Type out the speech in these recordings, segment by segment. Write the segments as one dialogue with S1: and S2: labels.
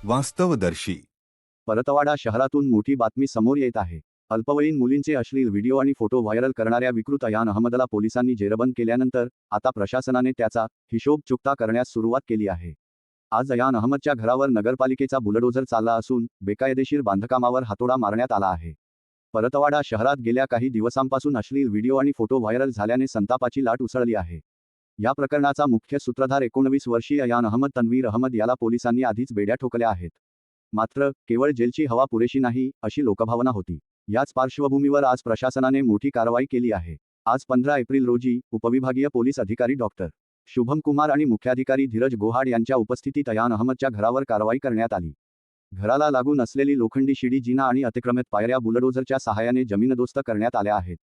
S1: वास्तवदर्शी
S2: परतवाडा शहरातून मोठी बातमी समोर येत आहे. अल्पवयीन मुलींचे अश्लील व्हिडिओ आणि फोटो व्हायरल करणाऱ्या विकृत अयान अहमदला पोलिसांनी जेरबंद केल्यानंतर आता प्रशासनाने त्याचा हिशोब चुकता करण्यास सुरुवात केली आहे. आज अयान अहमदच्या घरावर नगरपालिकेचा बुलडोझर चालला असून बेकायदेशीर बांधकामावर हातोडा मारण्यात आला आहे. परतवाडा शहरात गेल्या काही दिवसांपासून अश्लील व्हिडिओ आणि फोटो व्हायरल झाल्याने संतापाची लाट उसळली आहे. या प्रकरणाचा मुख्य सूत्रधार 19 वर्षीय अयान अहमद तन्वीर अहमद याला पोलिसांनी आधीच बेड्या ठोकल्या आहेत. मात्र केवळ जेलची हवा पुरेशी नाही अशी लोकभावना होती. याच पार्श्वभूमीवर आज प्रशासनाने मोठी कारवाई केली आहे. आज 15 एप्रिल रोजी उपविभागीय पोलीस अधिकारी डॉक्टर शुभम कुमार आणि मुख्याधिकारी धीरज गोहाड यांच्या उपस्थितीत अयान अहमदच्या घरावर कारवाई करण्यात आली. घराला लागून असलेली लोखंडी शिडी, जिना आणि अतिक्रमित पायऱ्या बुलडोझरच्या सहाय्याने जमीनदोस्त करण्यात आल्या आहेत.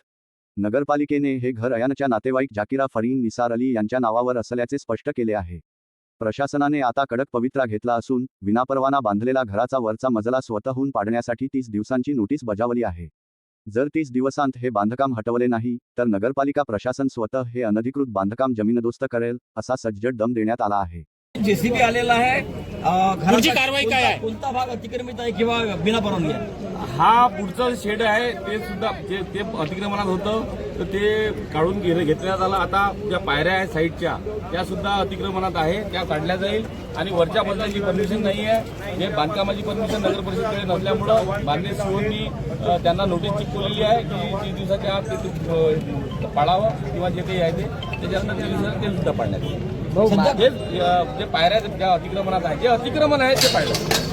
S2: नगरपालिकेने हे घर अयानच्या नातेवाईक जाकिरा फरीन निसार अली यांच्या नावावर असल्याचे स्पष्ट केले आहे. प्रशासनाने आता कडक पवित्रा घेतला असून विनापरवाना बांधलेला घराचा वरचा मजला स्वतःहून पाडण्यासाठी 30 दिवसांची नोटीस बजावली आहे. जर 30 दिवसांत हे बांधकाम हटवले नाही तर नगरपालिका प्रशासन स्वतः हे अनधिकृत बांधकाम जमीनदोस्त करेल असा सज्जड दम देण्यात आला आहे.
S3: जेसीबी आलेला आहे.
S4: पुढची कारवाई काय आहे?
S3: कोणता भाग अतिक्रमित आहे किंवा बिना परवानगी आहे?
S4: हा पुढचं शेड आहे ते सुद्धा ते अतिक्रमणात होतं तर ते काढून घेतल्यात आलं. आता ज्या पायऱ्या आहेत साईडच्या त्या सुद्धा अतिक्रमणात आहे, त्या काढल्या जाईल. आणि वरच्या मजल्याची परमिशन नाही आहे, जे बांधकामाची परमिशन नगर परिषदेकडे नसल्यामुळं बांधणे सुवोनी त्यांना नोटीस चिपकवलेली आहे की 30 दिवसाच्या आत ते पाडावं किंवा जे काही आहे ते त्याच्यानंतर 30 दिवसात ते सुद्धा पाडण्यात येईल. जे पायऱ्या ज्या अतिक्रमणात आहे, जे अतिक्रमण आहे ते पाडलं.